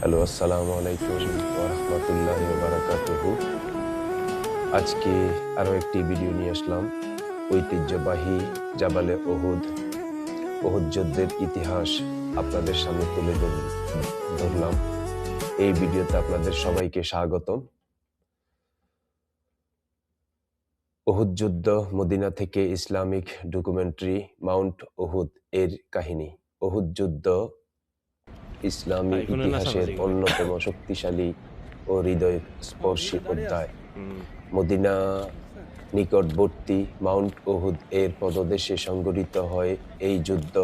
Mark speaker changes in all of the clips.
Speaker 1: Hello, আসসালামু আলাইকুম ওয়া রাহমাতুল্লাহি ওয়া বারাকাতুহু। আজকে আরো একটি ভিডিও নিয়ে আসলাম। ঐতিহ্যবাহী জাবালে উহুদ যুদ্ধের ইতিহাস আপনাদের সামনে তুলে ধরলাম। এই ভিডিওতে আপনাদের সবাইকে স্বাগতম। উহুদ যুদ্ধ মদিনা থেকে ইসলামিক ডকুমেন্টারি মাউন্ট উহুদ এর কাহিনী। উহুদ যুদ্ধ ইসলামী ইতিহাসের অন্যতম শক্তিশালী ও হৃদয়স্পর্শী অধ্যায়। মদিনা নিকটবর্তী মাউন্ট উহুদ এর পদদেশে সংঘটিত হয় এই যুদ্ধ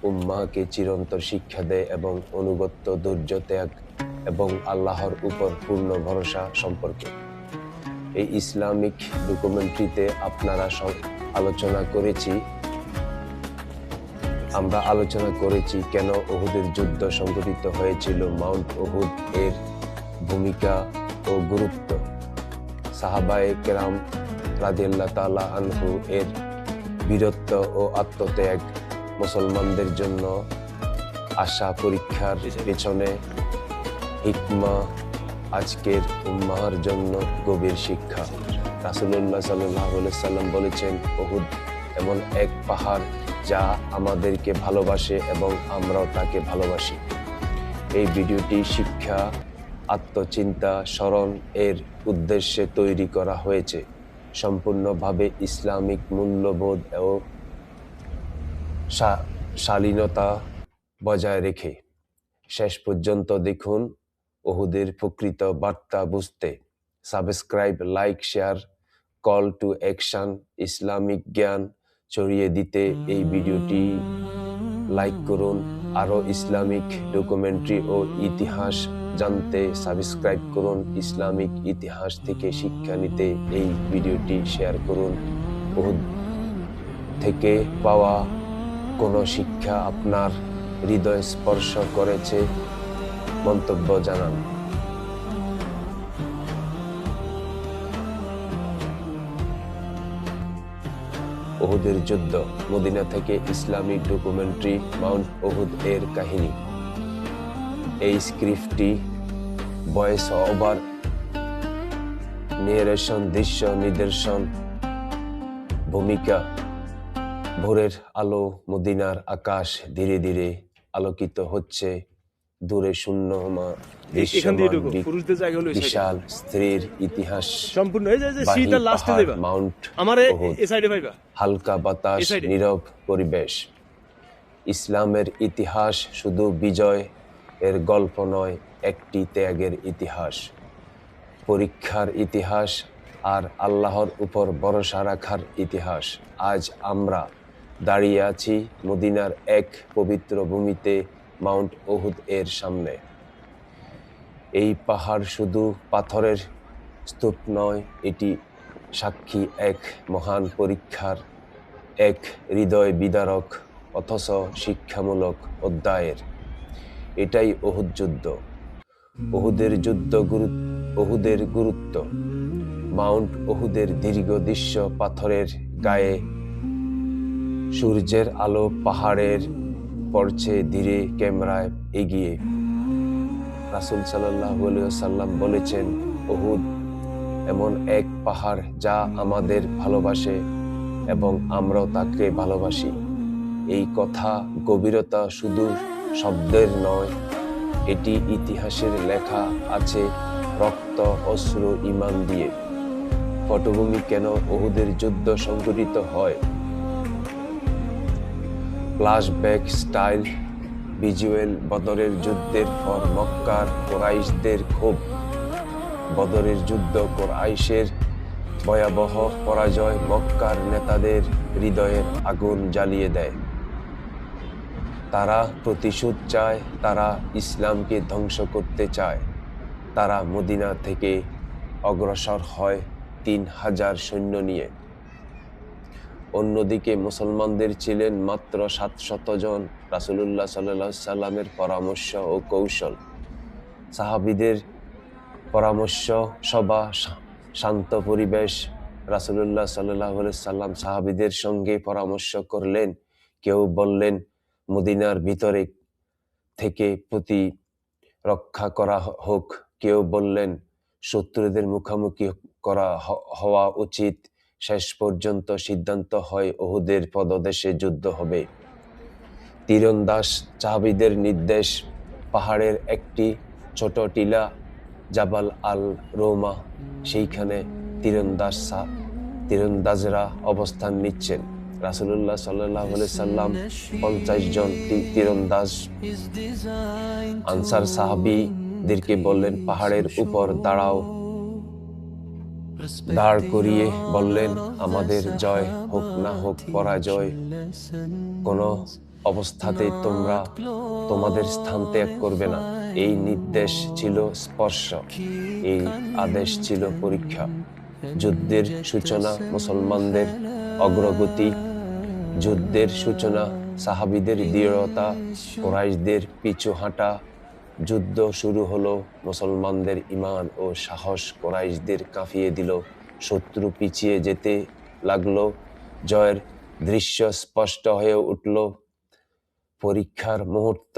Speaker 1: উম্মাহকে চিরন্তর শিক্ষা দেয় এবং অনুগত্য, ধৈর্য, ত্যাগ এবং আল্লাহর উপর পূর্ণ ভরসা সম্পর্কে। এই ইসলামিক ডকুমেন্টারিতে আমরা আলোচনা করেছি কেন উহুদের যুদ্ধ সংঘটিত হয়েছিল, মাউন্ট উহুদ এর ভূমিকা ও গুরুত্ব, সাহাবায়ে কেরাম রাদিয়াল্লাহু তাআলা আনহু এর বীরত্ব ও আত্মত্যাগ, মুসলমানদের জন্য আশা পরীক্ষার পেছনে হিকমা, আজকের উম্মাহর জন্য গভীর শিক্ষা। রাসূলুল্লাহ সাল্লাল্লাহু আলাইহি সাল্লাম বলেছেন, উহুদ এমন এক পাহাড় যা আমাদেরকে ভালোবাসে এবং আমরাও তাকে ভালোবাসি। এই ভিডিওটি শিক্ষা, আত্মচিন্তা, স্মরণ এর উদ্দেশ্যে তৈরি করা হয়েছে, সম্পূর্ণভাবে ইসলামিক মূল্যবোধ ও শালীনতা বজায় রেখে। শেষ পর্যন্ত দেখুন। উহুদের প্রকৃত বার্তা বুঝতে subscribe, like, share, call to action, Islamic জ্ঞান ছড়িয়ে দিতে এই ভিডিওটি লাইক করুন। আরও ইসলামিক ডকুমেন্টারি ও ইতিহাস জানতে সাবস্ক্রাইব করুন। ইসলামিক ইতিহাস থেকে শিক্ষা নিতে এই ভিডিওটি শেয়ার করুন। উহুদ থেকে পাওয়া কোনো শিক্ষা আপনার হৃদয় স্পর্শ করেছে? মন্তব্য জানান। উহুদের যুদ্ধ মদিনা থেকে ইসলামিক ডকুমেন্টারি মাউন্ট উহুদ এর কাহিনী। এই স্ক্রিপ্টটি ভয়েস ওভার, নেরেশন, দৃশ্য নিদর্শন, ভূমিকা। ভোরের আলো, মদিনার আকাশ ধীরে ধীরে আলোকিত হচ্ছে। দূরে শূন্য বিশাল স্ত্রীর ইতিহাস, মাউন্ট উহুদ, হালকা বাতাস, নীরব পরিবেশ। ইসলামের ইতিহাস শুধু বিজয় এর গল্প নয়, একটি ত্যাগের ইতিহাস, পরীক্ষার ইতিহাস আর আল্লাহর উপর ভরসা রাখার ইতিহাস। আজ আমরা দাঁড়িয়ে আছি মদিনার এক পবিত্র ভূমিতে, মাউন্ট উহুদ এর সামনে। এই পাহাড় শুধু পাথরের স্তূপ নয়, এটি সাক্ষী এক মহান পরীক্ষার, এক হৃদয় বিদারক অথচ শিক্ষামূলক অধ্যায়ের। এটাই উহুদ যুদ্ধ। উহুদের গুরুত্ব। মাউন্ট উহুদের দীর্ঘ দৃশ্য, পাথরের গায়ে সূর্যের আলো পাহাড়ের পড়ছে ধীরে, ক্যামেরায় এগিয়ে। রাসূল সাল্লাল্লাহু আলাইহি ওয়াসাল্লাম বলেছেন, উহুদ এমন এক পাহাড় যা আমাদের ভালোবাসে এবং আমরাও তাকে ভালোবাসি। এই কথা গভীরতা শুধু শব্দের নয়, এটি ইতিহাসের লেখা আছে রক্ত, অশ্রু, ঈমান দিয়ে। পটভূমি কেন উহুদের যুদ্ধ সংঘটিত হয়? Flashback style visual. বদরের যুদ্ধের পর মক্কার কুরাইশদের ক্ষোভ। বদরের যুদ্ধ কুরাইশের ভয়াবহ পরাজয় মক্কার নেতাদের হৃদয়ের আগুন জ্বালিয়ে দেয়। তারা প্রতিশোধ চায়, তারা ইসলামকে ধ্বংস করতে চায়। তারা মদিনা থেকে অগ্রসর হয় ৩,০০০ সৈন্য নিয়ে। অন্যদিকে মুসলমানদের ছিলেন মাত্র ৭০০ জন। রাসূলুল্লাহ সাল্লাল্লাহু আলাইহি সাল্লামের পরামর্শ ও কৌশল। সাহাবীদের পরামর্শ, সভা, শান্ত পরিবেশ। রাসূলুল্লাহ সাল্লাল্লাহু আলাইহি সাল্লাম সাহাবীদের সঙ্গে পরামর্শ করলেন। কেউ বললেন, মদিনার ভিতরে থেকে প্রতি রক্ষা করা হোক, কেউ বললেন শত্রুদের মুখোমুখি হওয়া উচিত। শেষ পর্যন্ত সিদ্ধান্ত হয় উহুদের পদদেশে যুদ্ধ হবে। তীরন্দাজ সাহাবীদের নির্দেশ, পাহাড়ের একটি ছোট টিলা জাবাল আল রোমা, সেইখানে তীরন্দাজরা অবস্থান নিচ্ছেন। রাসূলুল্লাহ সাল্লাল্লাহু আলাইহি সাল্লাম 50 জন তীরন্দাজ আনসার সাহাবীদেরকে বললেন, পাহাড়ের উপর দাঁড় করিয়ে বললেন, আমাদের জয় হোক না হোক পরাজয়, কোনো অবস্থাতেই তোমরা তোমাদের স্থান ত্যাগ করবে না। এই নির্দেশ ছিল স্পর্শ, এই আদেশ ছিল পরীক্ষা। যুদ্ধের সূচনা, মুসলমানদের অগ্রগতি, যুদ্ধের সূচনা, সাহাবীদের দৃঢ়তা, কুরাইশদের পিছু হাঁটা। যুদ্ধ শুরু হলো, মুসলমানদের ঈমান ও সাহস কুরাইশদের কাঁপিয়ে দিল। শত্রু পিছিয়ে যেতে লাগলো, জয়ের দৃশ্য স্পষ্ট হয়ে উঠল। পরীক্ষার মুহূর্ত,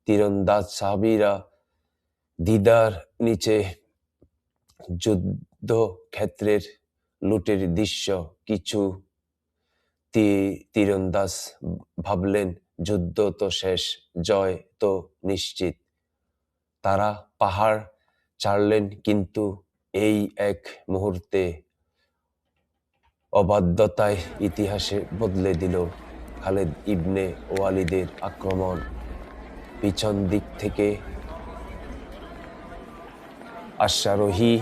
Speaker 1: তীরন্দাজ সাহাবীরা দিদার নিচে যুদ্ধক্ষেত্রের লুটের দৃশ্য। কিছু তীরন্দাজ ভাবলেন যুদ্ধ তো শেষ, জয় তো নিশ্চিত। তারা পাহাড় ছাড়লেন, কিন্তু এই এক মুহূর্তে অবাধ্যতায় ইতিহাসে বদলে দিল। খালিদ ইবনে ওয়ালিদের আক্রমণ, পিছন দিক থেকে অশ্বারোহী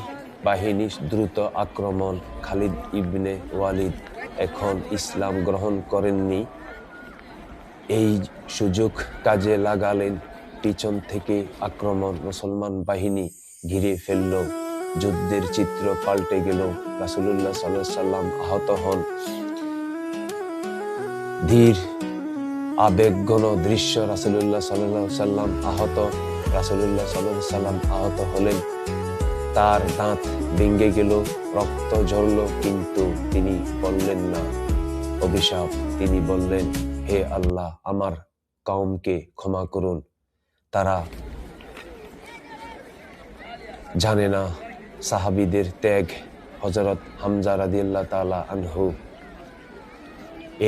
Speaker 1: বাহিনী দ্রুত আক্রমণ। খালিদ ইবনে ওয়ালিদ এখন ইসলাম গ্রহণ করেননি, এই সুযোগ কাজে লাগালেন। পিছন থেকে আক্রমণ, মুসলমান বাহিনী ঘিরে ফেলল, যুদ্ধের চিত্র পাল্টে গেল। রাসূলুল্লাহ সাল্লাল্লাহু আলাইহি সাল্লাম আহত হন। ধীর আবেগঘন দৃশ্য, রাসূলুল্লাহ সাল্লাল্লাহু আলাইহি সাল্লাম আহত। রাসূলুল্লাহ সাল্লাল্লাহু আলাইহি সাল্লাম আহত হলেন, তার দাঁত ভেঙে গেল, রক্ত ঝরল, কিন্তু তিনি বললেন না অভিশাপ। তিনি বললেন, হে আল্লাহ, আমার কওমকে ক্ষমা করুন, তারা জানে না। সাহাবীদের ত্যাগ, হযরত হামজা রাদিয়াল্লাহু তাআলা আনহু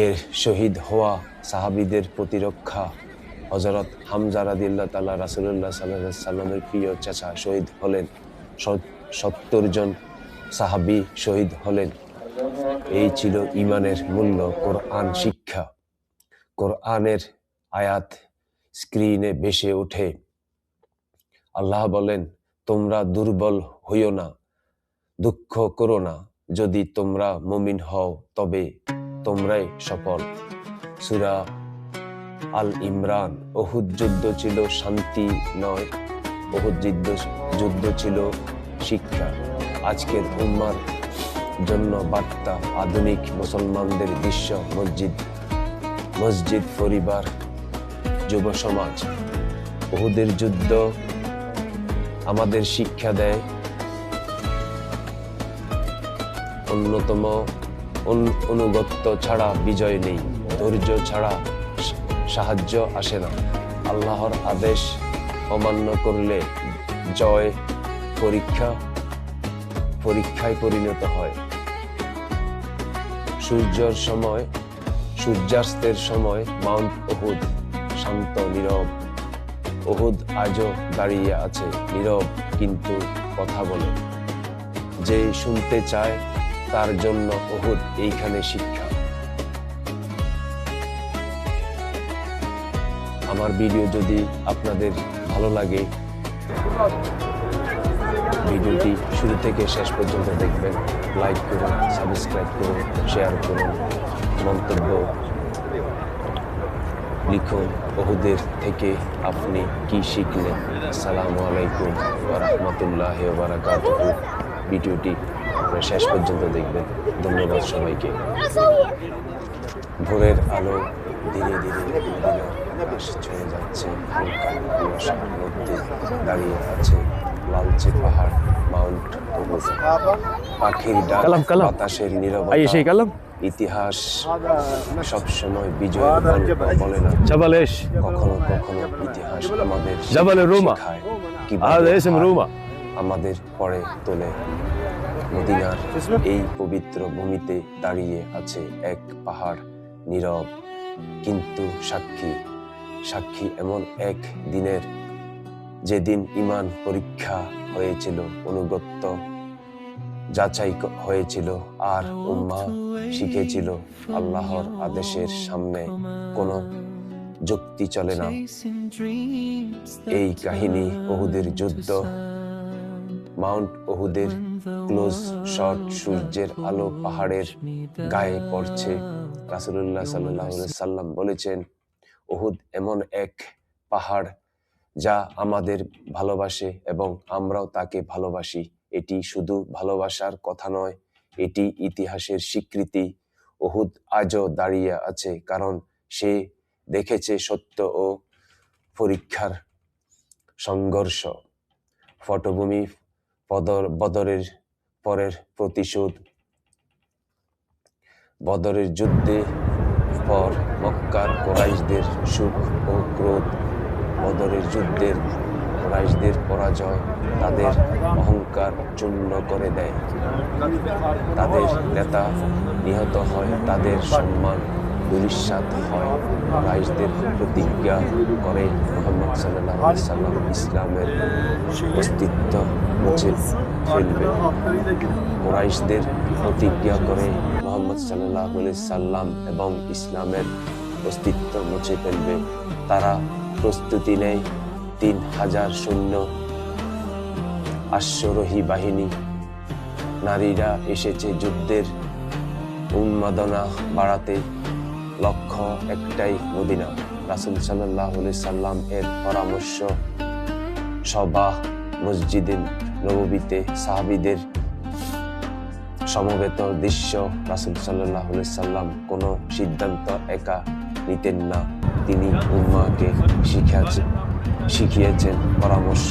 Speaker 1: এর শহীদ হওয়া, সাহাবীদের প্রতিরক্ষা। হযরত হামজা রাদিয়াল্লাহু তাআলা রাসূলুল্লাহ সাল্লাল্লাহু আলাইহি সাল্লামের প্রিয় চাচা, শহীদ হলেন। 70 জন সাহাবী শহীদ হলেন। এই ছিল ঈমানের মূল্য। কোরআন শিক্ষা, কোরআনের আয়াত স্ক্রিনে ভেসে ওঠে। আল্লাহ বলেন, তোমরা দুর্বল হইও না, দুঃখ করো না, যদি তোমরা মুমিন হও তবে তোমরাই সফল। সূরা আল ইমরান। উহুদ যুদ্ধ ছিল শান্তি নয়, উহুদ যুদ্ধ ছিল শিক্ষা। আজকের উম্মার জন্য বার্তা, আধুনিক মুসলমানদের দৃশ্য, মসজিদ, পরিবার, যুব সমাজ। উহুদের যুদ্ধ আমাদের শিক্ষা দেয়, অন্যতম অনুগত্য ছাড়া বিজয় নেই, ধৈর্য ছাড়া সাহায্য আসে না। আল্লাহর আদেশ অমান্য করলে জয় পরীক্ষায় পরিণত হয়। সূর্যাস্তের সময় মাউন্ট উহুদ শান্ত, নীরব। উহুদ আজও দাঁড়িয়ে আছে, নীরব, কিন্তু কথা বলে। যে শুনতে চায় তার জন্য উহুদ এইখানে শিক্ষা। আমার ভিডিও যদি আপনাদের ভালো লাগে, ভিডিওটি শুরু থেকে শেষ পর্যন্ত দেখবেন। লাইক করুন, সাবস্ক্রাইব করুন, শেয়ার করুন, মন্তব্য লিখুন। উহুদের থেকে আপনি কি শিখলেন? আসসালামু আলাইকুম ওয়া রাহমাতুল্লাহি ওয়া বারাকাতুহু। ভিডিওটি শেষ পর্যন্ত দেখবেন। ধন্যবাদ সবাইকে। ভোরের আলো ধীরে ধীরে আকাশ ছুঁয়ে যাচ্ছে, হালকা কুয়াশার মধ্যে দাঁড়িয়ে আছে লালচে পাহাড়, মাউন্ট উহুদ। পাখির ডাক, বাতাসের নীরবতা, ইতিহাস সবসময় বিজয়ের গল্প বলে না,
Speaker 2: جبل ايش؟
Speaker 1: কখনো কখনো ইতিহাস আমাদের
Speaker 2: جبل الروما.
Speaker 1: শেখায়
Speaker 2: هذا
Speaker 1: কিভাবে
Speaker 2: اسم
Speaker 1: হার
Speaker 2: روما.
Speaker 1: আমাদের পরে তোলে। মদিনার এই পবিত্র ভূমিতে দাঁড়িয়ে আছে এক পাহাড়, নীরব কিন্তু সাক্ষী। সাক্ষী এমন এক দিনের, যেদিন ঈমান পরীক্ষা হয়েছিল, অনুগত্য যাচাই হয়েছিল, আর উম্মাহ শিখেছিল আল্লাহর আদেশের সামনে কোনো যুক্তি চলে না। এই কাহিনী উহুদের যুদ্ধ। মাউন্ট উহুদের ক্লোজ শট, সূর্যের আলো পাহাড়ের গায়ে পড়ছে। রাসূলুল্লাহ সাল্লাল্লাহু আলাইহি সাল্লাম বলেছেন, উহুদ এমন এক পাহাড় যা আমাদের ভালোবাসে এবং আমরাও তাকে ভালোবাসি। এটি শুধু ভালোবাসার কথা নয়, এটি ইতিহাসের স্বীকৃতি। উহুদ আজও দাঁড়িয়ে আছে কারণ সে দেখেছে সত্য ও পরীক্ষার সংঘর্ষ। পটভূমি বদরের পরের প্রতিশোধ। বদরের যুদ্ধে পর মক্কার কুরাইশদের সুখ ও ক্রোধ। বদরের যুদ্ধের কুরাইশদের পরাজয় তাদের অহংকার চূর্ণ করে দেয়। তাদের নেতা নিহত হয়, তাদের সম্মান ধূলিসাৎ হয়। কুরাইশদের প্রতিজ্ঞা করে মুহাম্মদ সাল্লাল্লাহু আলাইহি সাল্লাম ইসলামের অস্তিত্ব মুছে ফেলবে। কুরাইশদের প্রতিজ্ঞা করে মুহাম্মদ সাল্লাল্লাহু আলাইহি সাল্লাম এবং ইসলামের অস্তিত্ব মুছে ফেলবে। তারা প্রস্তুতি নেয় 3000 সৈন্য, অশ্বারোহী বাহিনী। নারীরা এসেছে যুদ্ধের উন্মাদনা বাড়াতে। লক্ষ্য একটাই, মদিনা। রাসূল সাল্লাল্লাহু আলাইহি সাল্লাম এর পরামর্শ সভা মসজিদে নববীতে সাহাবীদের সমবেত দৃশ্য। রাসূল সাল্লাল্লাহু আলাইহি সাল্লাম কোনো সিদ্ধান্ত একা নিতেন না, তিনি উম্মাহকে শিখিয়েছেন পরামর্শ।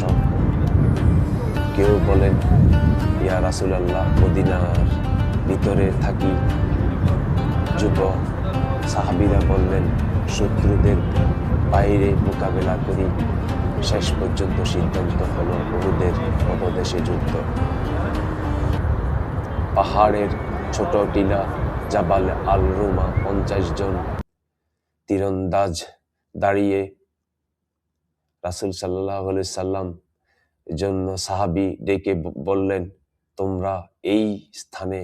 Speaker 1: কেউ বলেন, ইয়া রাসূলুল্লাহ, মদিনার ভিতরে থাকি। যুব সাহাবীরা বললেন, শত্রুদের বাইরে মোকাবেলা করি। শেষ পর্যন্ত সিদ্ধান্ত হলো উহুদের অবদেশে যুদ্ধ। পাহাড়ের ছোট টিলা জাবাল আল রুমা, 50 জন তীরন্দাজ দাঁড়িয়ে। রাসূল সাল্লাল্লাহু আলাইহি সাল্লাম জন্য সাহাবী ডেকে বললেন, তোমরা এই স্থানে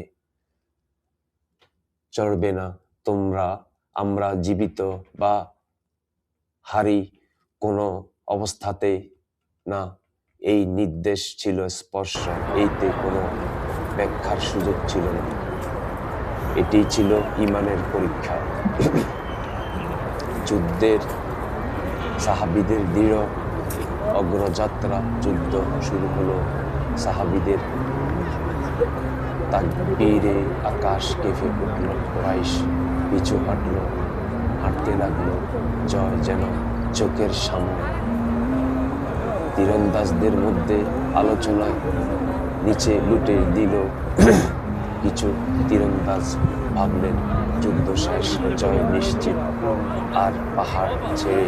Speaker 1: চড়বে না, আমরা জীবিত বা হারি কোনো অবস্থাতে না। এই নির্দেশ ছিল স্পষ্ট, এইতে কোনো ব্যাখ্যার সুযোগ ছিল না। এটি ছিল ঈমানের পরীক্ষা। যুদ্ধের সাহাবীদের দৃঢ় অগ্রযাত্রা। যুদ্ধ শুরু হলো। সাহাবীদের তাকবীরে আকাশ কেঁপে উঠল। কুরাইশ পিছু হাঁটতে লাগলো, জয় যেন চোখের সামনে। তীরন্দাজদের মধ্যে আলোচনায় নিচে লুটে দিল। কিছু তীরন্দাজ ভাবলেন যুদ্ধ শেষ, জয় নিশ্চিত, আর পাহাড় ছেড়ে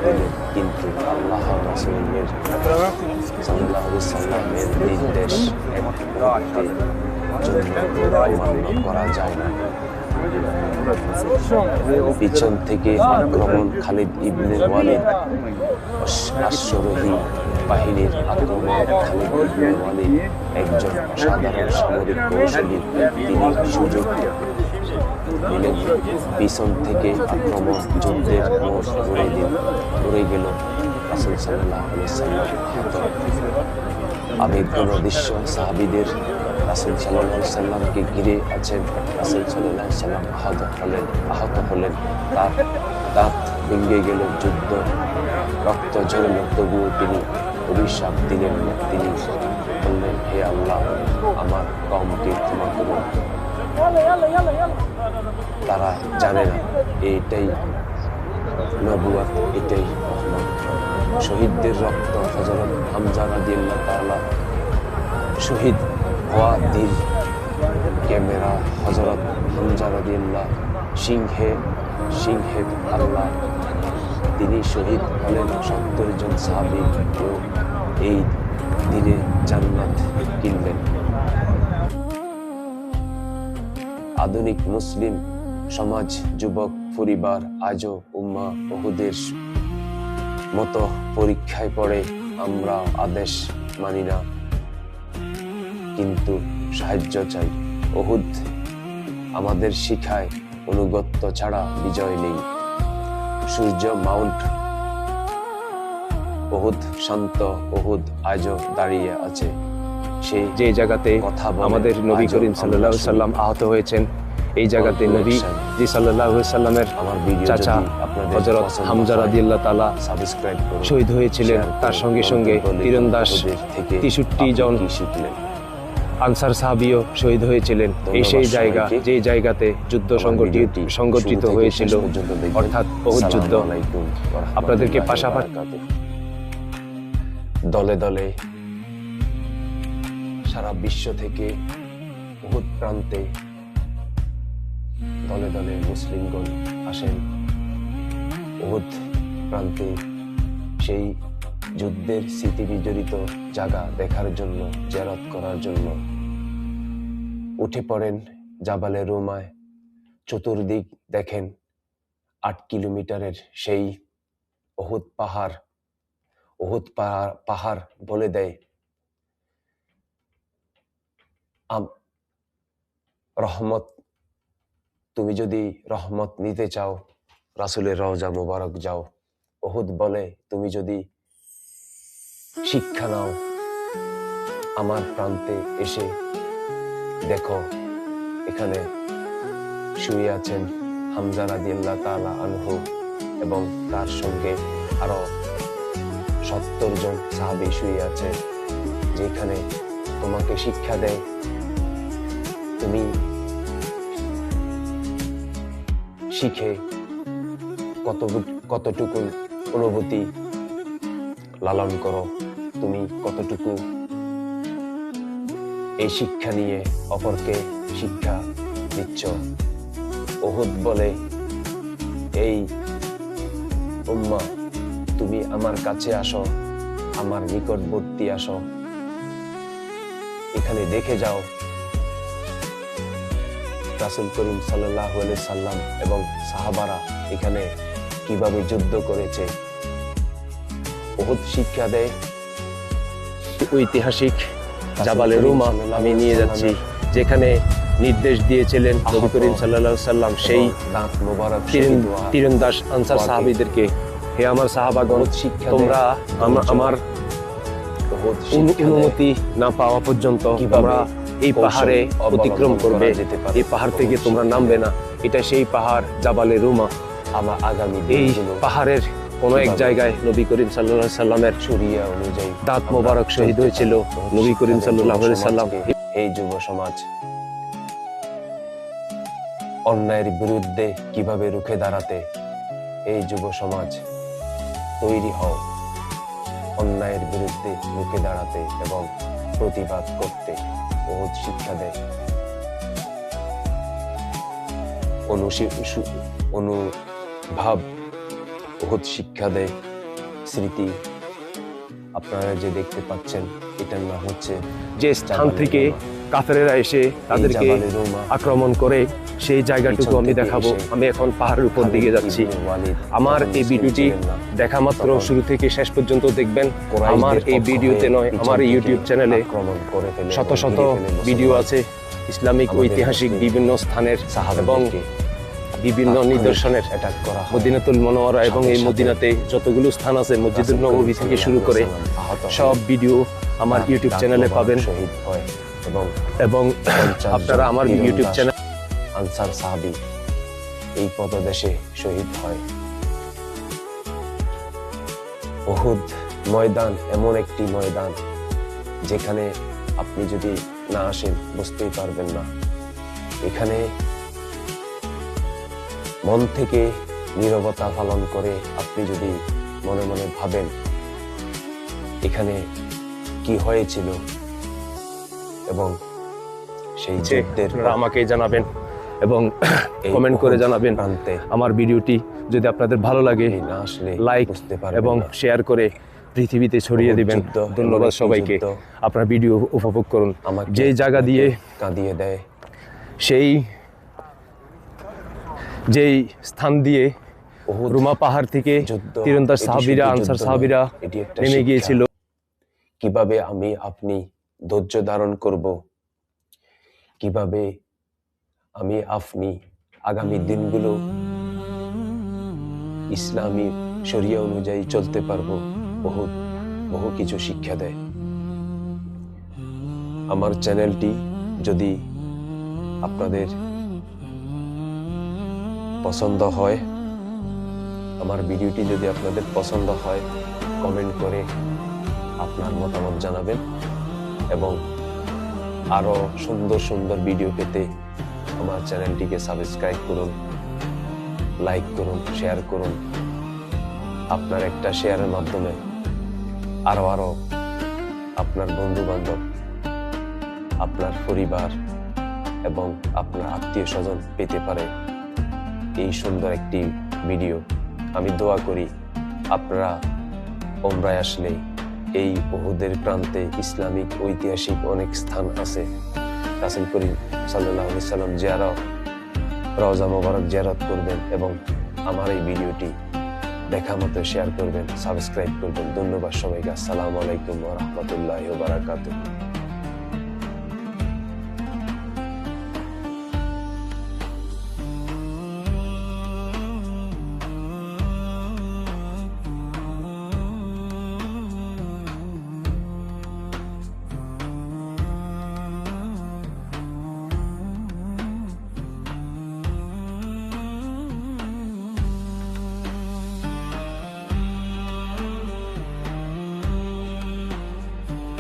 Speaker 1: দিলেন। কিন্তু আল্লাহ রাসূলের সাল্লাল্লাহু আলাইহি সাল্লামের নির্দেশ এক মুহূর্তের জন্য অমান্য করা যায় না। পিছন থেকে আক্রমণ। খালিদ ইবনে ওয়ালিদ অশ্বারোহী বাহিনীর আক্রমণ। খালিদ ইবনে ওয়ালিদ একজন সাধারণ সামরিক কৌশলী। তিনি সুযোগ নিলেন। পিছন থেকে আক্রমণ। যুদ্ধের মোড় ঘুরে গেল। রাসূল সাল্লাল্লাহু আলাইহি সাল্লাম আহত। আবেগঘন দৃশ্য। সাহাবীদের রাসূল সাল্লাল্লাহু আলাইহি সাল্লামকে ঘিরে আছেন। রাসূল সাল্লাল্লাহু আলাইহি সাল্লাম আহত হলেন। তার দাঁত ভেঙে গেল। যুদ্ধ রক্ত ঝরল, তবুও তিনি অভিশাপ দিলেন না। তিনি বললেন, হে আল্লাহ, আমার কওমকে ক্ষমা করুন। তারা জানে না এটাই নবুয়ত, এটাই রহমত। শহীদদের রক্ত। হযরত হামজা রাদিয়াল্লাহু তাআলা শহীদ হওয়া ক্যামেরা হযরত হামজা রাদিয়াল্লাহু সিংহে আল্লাহ তিনি শহীদ হলেন 70 জন সাহাবী ও এই দিনে জান্নাত কিনলেন। আধুনিক মুসলিম সমাজ, যুবক পরিবার আজও উম্মাহ উহুদের মতো পরীক্ষায় পড়ে। আমরা আদেশ মানি না, কিন্তু সাহায্য চাই। উহুদ আমাদের শিখায় অনুগত্য ছাড়া বিজয় নেই। সূর্য মাউন্ট উহুদ শান্ত, উহুদ আজও দাঁড়িয়ে আছে। সেই
Speaker 2: যে জায়গাতে
Speaker 1: কথা
Speaker 2: আমাদের নবী করিম সাল্লাল্লাহু আলাইহি সাল্লাম আহত হয়েছেন, এই জায়গাতে নবী জি সাল্লাল্লাহু আলাইহি সাল্লামের
Speaker 1: আমার ভিডিও
Speaker 2: চাচা হযরত হামজা রাদিয়াল্লাহু তাআলা
Speaker 1: সাবস্ক্রাইব করুন,
Speaker 2: শহীদ হয়েছিলেন। তার সঙ্গে সঙ্গে তীরন্দাজ 63 জন
Speaker 1: শিখলেন।
Speaker 2: আনসার সাহাবীও শহীদ হয়েছিলেন। এই সেই জায়গা, যে জায়গাতে যুদ্ধ সংগঠিত হয়েছিল, অর্থাৎ উহুদ যুদ্ধ। আপনাদেরকে পাশাপাশি
Speaker 1: দলে দলে সারা বিশ্ব থেকে উহুদ প্রান্তে দলে দলে মুসলিমগণ আসেন। উহুদ প্রান্তে সেই যুদ্ধের স্মৃতি বিজড়িত জায়গা দেখার জন্য, জিয়ারত করার জন্য উঠে পড়েন জাবালে রুমায়। চতুর্দিক দেখেন 8 কিলোমিটারের সেই উহুদ পাহাড় বলে দেয় রহমত। তুমি যদি রহমত নিতে চাও, রাসূলের রওজা মুবারক যাও। উহুদ বলে, তুমি যদি শিক্ষা নাও, আমার প্রান্তে এসে দেখো, এখানে শুয়ে আছেন হামজা রাদিয়াল্লাহু তাআলা আনহু এবং তার সঙ্গে আরো 70 জন সাহাবী শুয়ে আছে, যেখানে তোমাকে শিক্ষা দেয় তুমি শিখে কতটুকু অনুভূতি লালন করো, তুমি কতটুকু এই শিক্ষা নিয়ে অপরকে শিক্ষা দিচ্ছ। উহুদ বলে, এই উম্মাহ, তুমি আমার কাছে আসো, আমার নিকটবর্তী আসো, এখানে দেখে যাও রাসূল করিম সাল্লাল্লাহু আলাইহি সাল্লাম এবং সাহাবারা এখানে কিভাবে যুদ্ধ করেছে। উহুদ শিক্ষা দেয়।
Speaker 2: ঐতিহাসিক জাবালে রুমা আমি নিয়ে যাচ্ছি, যেখানে নির্দেশ দিয়েছিলেন নবী করিম সাল্লাল্লাহু আলাইহি সাল্লাম সেই
Speaker 1: দাঁত মোবারক
Speaker 2: তীরন্দাজ আনসার সাহাবীদেরকে, হে আমার সাহাবাগণ, তোমরা আমার অনুমতি না পাওয়া পর্যন্ত তোমরা এই পাহাড়ে অতিক্রম করবে, এই পাহাড় থেকে তোমরা নামবে না। এটা সেই পাহাড় জাবালে রুমা।
Speaker 1: আমার আগামী
Speaker 2: এই পাহাড়ের কোন এক জায়গায় নবী করিম সাল্লাল্লাহু আলাইহি সাল্লামের
Speaker 1: শরিয়া অনুযায়ী
Speaker 2: দাঁত মোবারক শহীদ হয়েছিল। নবী করিম সাল্লাল্লাহু আলাইহি সাল্লাম
Speaker 1: এই যুব সমাজ অন্যায়ের বিরুদ্ধে কিভাবে রুখে দাঁড়াতে, এই যুব সমাজ তৈরি হও অন্যায়ের বিরুদ্ধে রুখে দাঁড়াতে এবং প্রতিবাদ করতে। উহুদ শিক্ষা দেয়, অনুভাব উহুদ শিক্ষা দেয়, স্মৃতি। আপনারা যে দেখতে পাচ্ছেন, এটার নাম হচ্ছে
Speaker 2: যে স্থান থেকে কাফেরেরা এসে তাদেরকে আক্রমণ করে, সেই জায়গাটুকু আমি দেখাবো। আমি এখন পাহাড়ের উপর দিকে যাচ্ছি। আমার এই ভিডিওটি দেখা মাত্র শুরু থেকে শেষ পর্যন্ত দেখবেন। আমার এই ভিডিওতে নয়, আমার ইউটিউব চ্যানেলে শত শত ভিডিও আছে ইসলামিক ঐতিহাসিক বিভিন্ন স্থানের এবং বিভিন্ন নিদর্শনের। মদিনাতুল মুনাওয়ারা এবং এই মদিনাতে যতগুলো স্থান আছে, মসজিদুল নববী থেকে শুরু করে সব ভিডিও আমার ইউটিউব চ্যানেলে পাবেন। এবং আপনারা আমার ইউটিউব চ্যানেল
Speaker 1: আনসার সাহাবী এই পদদেশে শহীদ হয়। উহুদ ময়দান এমন একটি ময়দান, যেখানে আপনি যদি না আসেন বুঝতেই পারবেন না। এখানে মন থেকে নীরবতা পালন করে আপনি যদি মনে মনে ভাবেন এখানে কি হয়েছিল এবং সেই যুদ্ধের
Speaker 2: আপনারা আমাকে জানাবেন এবং
Speaker 1: এই
Speaker 2: কমেন্ট করে
Speaker 1: উহুদ
Speaker 2: জানাবেন।
Speaker 1: প্রান্তে
Speaker 2: আমার ভিডিওটি যদি আপনাদের ভালো লাগে
Speaker 1: আপনি না আসলে
Speaker 2: লাইক
Speaker 1: বুঝতে পারবেন
Speaker 2: এবং
Speaker 1: না।
Speaker 2: শেয়ার করে পৃথিবীতে ছড়িয়ে
Speaker 1: উহুদ
Speaker 2: দিবেন।
Speaker 1: যুদ্ধ এমন
Speaker 2: ধন্যবাদ
Speaker 1: একটি
Speaker 2: সবাইকে।
Speaker 1: যুদ্ধ
Speaker 2: আপনার ভিডিও উপভোগ করুন।
Speaker 1: আমাকে
Speaker 2: যেই জায়গা দিয়ে
Speaker 1: কাঁদিয়ে দেয়,
Speaker 2: যেই স্থান দিয়ে
Speaker 1: উহুদ
Speaker 2: রুমা পাহাড় থেকে
Speaker 1: যুদ্ধ,
Speaker 2: তীরন্দাজ
Speaker 1: এটি
Speaker 2: সাহাবীরা
Speaker 1: শুধু
Speaker 2: আনসার
Speaker 1: যুদ্ধ নয়,
Speaker 2: সাহাবীরা
Speaker 1: এটি একটা
Speaker 2: নেমে
Speaker 1: শিক্ষা।
Speaker 2: গিয়েছিল।
Speaker 1: কিভাবে আপনি ধৈর্য ধারণ করব, কিভাবে আপনি আগামী দিনগুলো ইসলামী শরিয়া অনুযায়ী চলতে পারবো, বহু কিছু শিক্ষা দেয়। আমার চ্যানেলটি যদি আপনাদের পছন্দ হয়, আমার ভিডিওটি যদি আপনাদের পছন্দ হয়, কমেন্ট করে আপনার মতামত জানাবেন এবং আরো সুন্দর সুন্দর ভিডিও পেতে আমার চ্যানেলটিকে সাবস্ক্রাইব করুন, লাইক করুন, শেয়ার করুন। আপনার একটা শেয়ারের মাধ্যমে আরো আপনার বন্ধু বান্ধব, আপনার পরিবার এবং আপনার আত্মীয় স্বজন পেতে পারে এই সুন্দর একটি ভিডিও। আমি দোয়া করি আপনারা ওমরায় আসলে এই উহুদের প্রান্তে ইসলামিক ঐতিহাসিক অনেক স্থান আছে, রাসূল করিম সাল্লাল্লাহু আলাইহি সাল্লাম রওজা মোবারক জিয়ারত করবেন এবং আমার এই ভিডিওটি দেখা মতো শেয়ার করবেন, সাবস্ক্রাইব করবেন। ধন্যবাদ সবাইকে। আসসালামু আলাইকুম ওয়া রাহমাতুল্লাহি ওয়া বারাকাতুহু।